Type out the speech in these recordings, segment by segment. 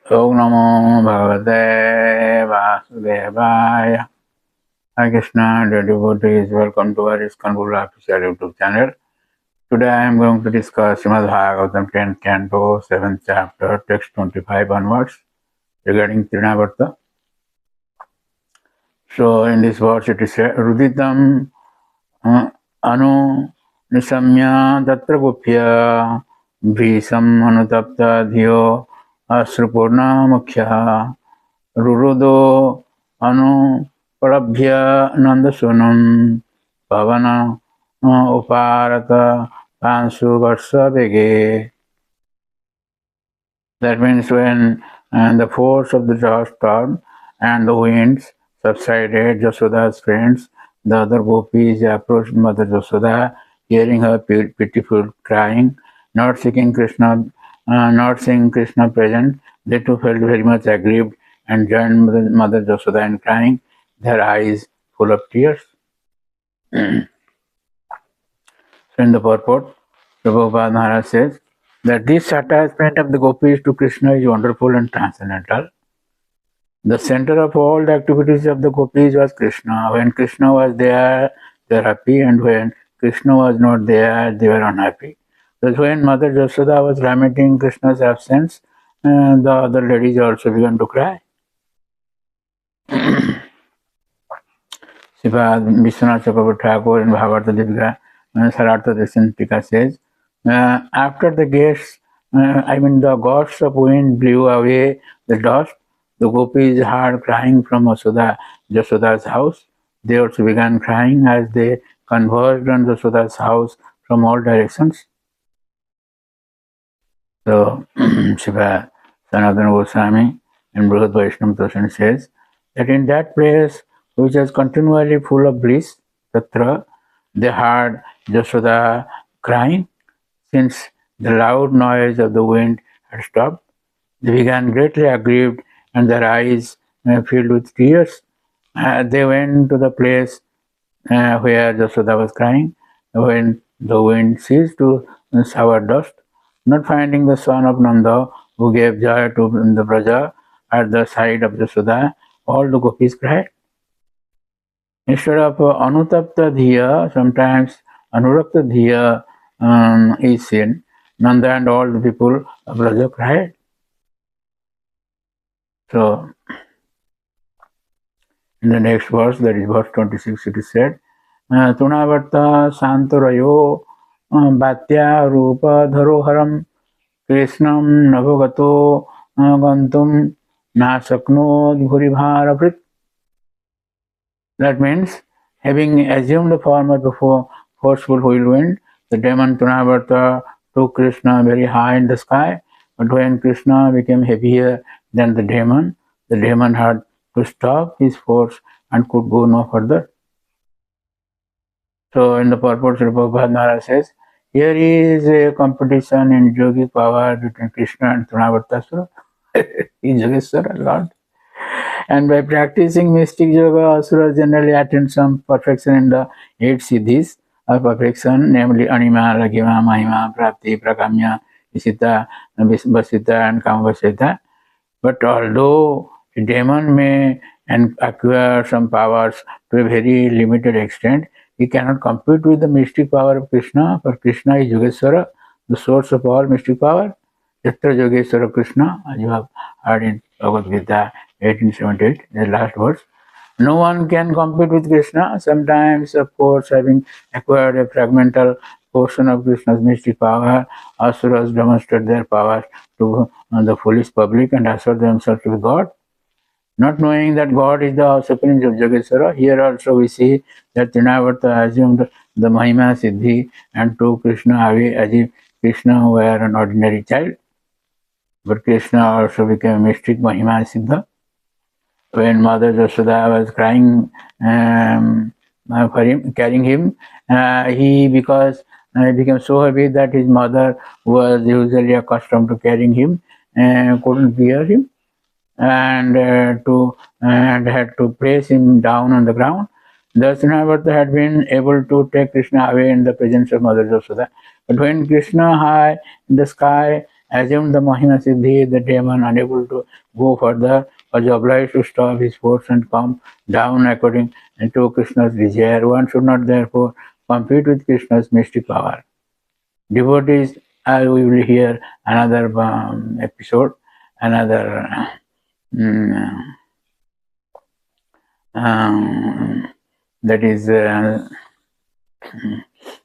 Om Namo Bhagavate Vasudevaya. Hi Krishna, dear devotees, welcome to our ISKCON official YouTube channel. Today I am going to discuss Srimad Bhagavatam 10th Canto, 7th chapter, text 25 onwards, regarding Trinavarta. So in this verse it is said, Ruditam anu nisamya tatra gupya bhisam anutapta dhiyo asrupurna mukhya रुरुदो अनुपलभ्य नंदसुनं पवन उपारत पांशु वर्ष वेगे. That means when the force of the storm and the winds subsided, Jasoda's friends, the other gopis, approached Mother Jasoda, hearing her pitiful crying, not seeing Krishna present. They too felt very much aggrieved and joined Mother Jasoda in crying, their eyes full of tears. So in the purport, Prabhupada Maharaj says that this attachment of the gopis to Krishna is wonderful and transcendental. The center of all the activities of the gopis was Krishna. When Krishna was there, they were happy, and when Krishna was not there, they were unhappy. That's when Mother Jasoda was lamenting Krishna's absence, and the other ladies also began to cry. Sripad Vishwanath Chakravarti Thakur in Bhagavata Dipika Sarartha Dasantika says, after the guests, the gusts of wind blew away the dust, the gopis heard crying from Jasoda's house. They also began crying as they converged on Jasoda's house from all directions. So, Shiva Sanatana Goswami in Brihad Vaishnava Darshan says that in that place, which was continually full of bliss, Tatra, they heard Jasoda crying. Since the loud noise of the wind had stopped, they began greatly aggrieved and their eyes filled with tears. They went to the place where Jasoda was crying. When the wind ceased to shower dust, not finding the son of Nanda who gave joy to the Braja at the side of Jasoda, all the gopis cried. Instead of Anutapta Dhiya, sometimes Anurakta Dhiya is seen. Nanda and all the people of Braja cried. So, in the next verse, that is verse 26, it is said, Trinavarta Santarayo Bhatya Rupa Dharoharam Krishnam Navagato Gantum Nasakno Bhuribharavrit. That means, having assumed the form of the forceful whirlwind, the demon Trinavarta took Krishna very high in the sky. But when Krishna became heavier than the demon had to stop his force and could go no further. So in the purport, Sri Prabhupada Maharaj says, here is a competition in yogic power between Krishna and Trinavartasura. He is Yogeshwara, Lord. And by practicing mystic yoga, asuras generally attain some perfection in the 8 siddhis of perfection, namely Anima, Laghima, Mahima, Prapti, Prakamya, Visita, Vasita, and Kamavasita. But although a demon may acquire some powers to a very limited extent, he cannot compete with the mystic power of Krishna, for Krishna is Yogeshwara, the source of all mystic power. Yatra Yogeshwara Krishna, as you have heard in Bhagavad Gita 1878, the last verse. No one can compete with Krishna. Sometimes, of course, having acquired a fragmental portion of Krishna's mystic power, asuras demonstrate their powers to the foolish public and assert themselves to be God. Not knowing that God is the supreme Yogeshwara, here also we see that Trinavarta assumed the Mahima Siddhi and took Krishna away as if Krishna were an ordinary child. But Krishna also became mystic Mahima Siddha. When Mother Jasoda was crying for him, carrying him, he became so heavy that his mother, who was usually accustomed to carrying him, couldn't bear him and had to place him down on the ground. Thus, Trinavarta had been able to take Krishna away in the presence of Mother Jasoda. But when Krishna high in the sky assumed the Mahima Siddhi, the demon, unable to go further, was obliged to stop his force and come down according to Krishna's desire. One should not therefore compete with Krishna's mystic power. Devotees, we will hear another episode, another that is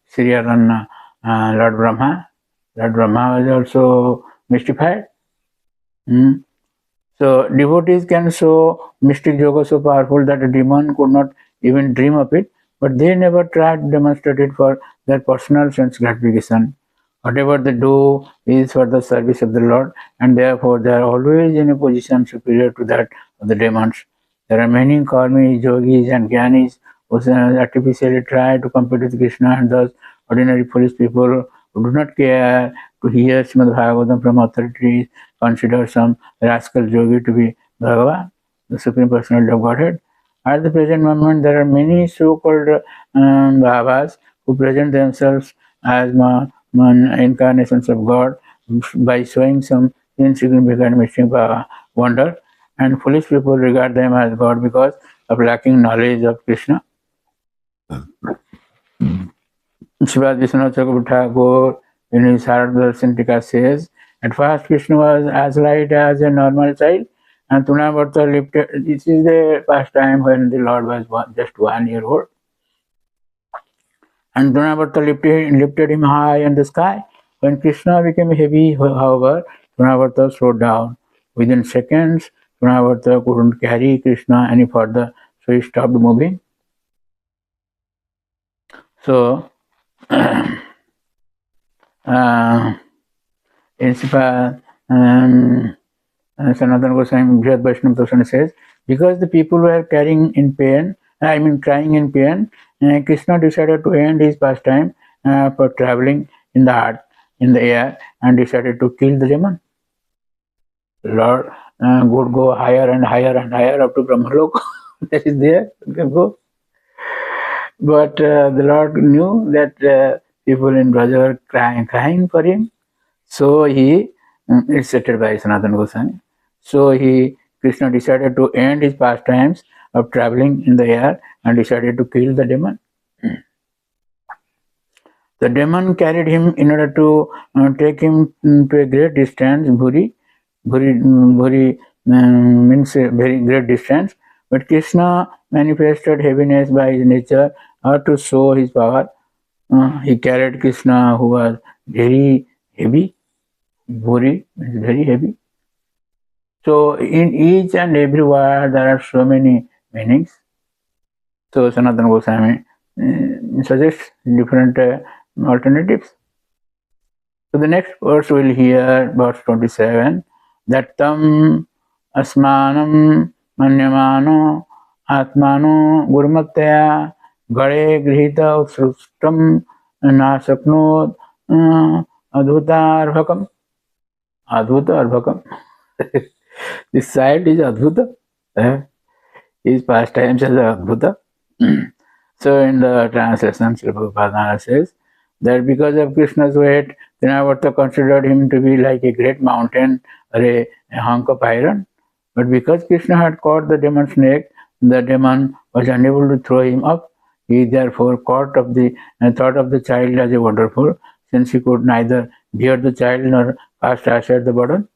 serial on Lord Brahma. Lord Brahma was also mystified. So devotees can show mystic yoga so powerful that a demon could not even dream of it, but they never tried to demonstrate it for their personal sense gratification. Whatever they do is for the service of the Lord, and therefore they are always in a position superior to that of the demons. There are many karmis, yogis, and jnanis who artificially try to compete with Krishna, and thus ordinary foolish people who do not care to hear Srimad Bhagavatam from authorities consider some rascal yogi to be Bhagavan, the Supreme Personality of Godhead. At the present moment, there are many so-called Bhavas who present themselves as incarnations of God by showing some insignificant mystic wonder, and foolish people regard them as God because of lacking knowledge of Krishna. Srila Vishwanath Chakravarti Thakur in his Saradarshan Tika says, at first Krishna was as light as a normal child, and Trinavarta lifted. This is the first time when the Lord was just 1 year old. And Trinavarta lifted him high in the sky. When Krishna became heavy, however, Trinavarta slowed down. Within seconds, Trinavarta couldn't carry Krishna any further, so he stopped moving. So, Principal Sanatana Goswami Brihad Vaishnava Darshan says, because the people were crying in pain, Krishna decided to end his pastime for traveling in the air, and decided to kill the demon. Lord would go higher and higher and higher up to Brahmalok. That is there, you can go. But the Lord knew that people in Braja were crying for him. So he, it's stated by Sanatana Goswami. So Krishna decided to end his pastimes of traveling in the air and decided to kill the demon. The demon carried him in order to take him to a great distance. Bhuri means a very great distance. But Krishna manifested heaviness by his nature to show his power. He carried Krishna, who was very heavy. Bhuri is very heavy. So in each and every word there are so many meanings. So Sanatana Goswami suggests different alternatives. So the next verse we'll hear, verse 27, that tam asmanam manyamano atmano gurmatya gare grihita utsrustam nasaknod adhuta arvakam. Adhuta arvakam. This child is Adbhuta. His pastimes as Adbhuta. So in the translation, Srila Prabhupada says that because of Krishna's weight, Trinavarta considered him to be like a great mountain or a hunk of iron. But because Krishna had caught the demon's neck, the demon was unable to throw him up. He therefore thought of the child as a wonderful, since he could neither bear the child nor cast aside the burden.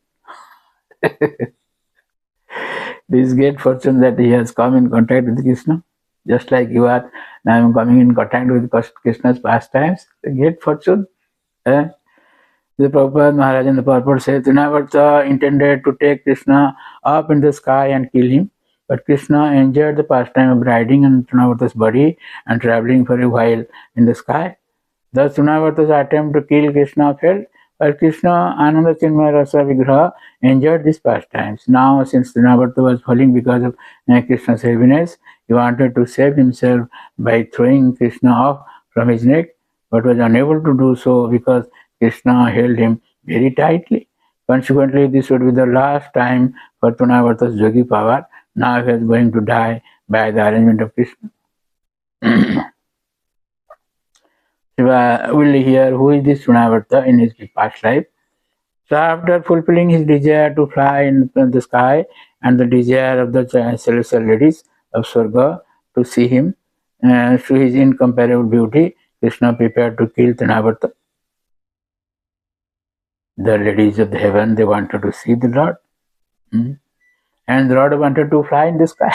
This great fortune that he has come in contact with Krishna, just like you are now coming in contact with Krishna's pastimes. A great fortune. The Prabhupada Maharaj in the purport says, Trinavarta intended to take Krishna up in the sky and kill him, but Krishna enjoyed the pastime of riding on Trinavarta's body and traveling for a while in the sky. Thus Trinavarta's attempt to kill Krishna failed, while Krishna, Ananda Chinmaya Rasa Vigraha, enjoyed these pastimes. Now, since Trinavarta was falling because of Krishna's heaviness, he wanted to save himself by throwing Krishna off from his neck, but was unable to do so because Krishna held him very tightly. Consequently, this would be the last time for Trinavarta's yogi power. Now he is going to die by the arrangement of Krishna. We'll hear who is this Trinavarta in his past life. So after fulfilling his desire to fly in the sky and the desire of the celestial ladies of Swarga to see him through his incomparable beauty, Krishna prepared to kill Trinavarta. The ladies of the heaven, they wanted to see the Lord. And the Lord wanted to fly in the sky.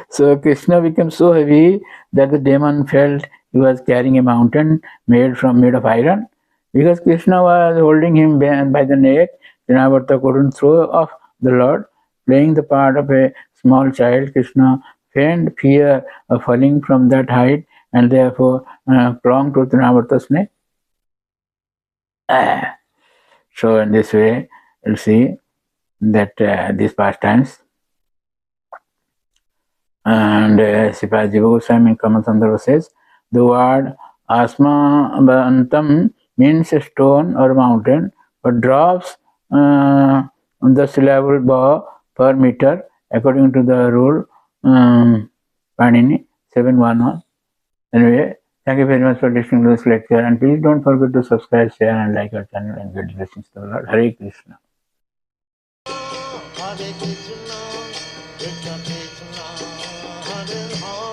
So Krishna became so heavy that the demon felt he was carrying a mountain made of iron. Because Krishna was holding him by the neck, Trinavarta couldn't throw off the Lord. Playing the part of a small child, Krishna feigned fear of falling from that height and therefore clung to Trinavarta's neck. So in this way, you'll see that these pastimes. And G Padaseva Goswami in Kamasandara says, the word Asma means a stone or mountain, but drops the syllable ba per meter according to the rule Panini 711. Anyway, thank you very much for listening to this lecture, and please don't forget to subscribe, share, and like our channel, and get blessings to the Lord. Hare Krishna. Hare Krishna, Krishna Krishna, Hare Hare.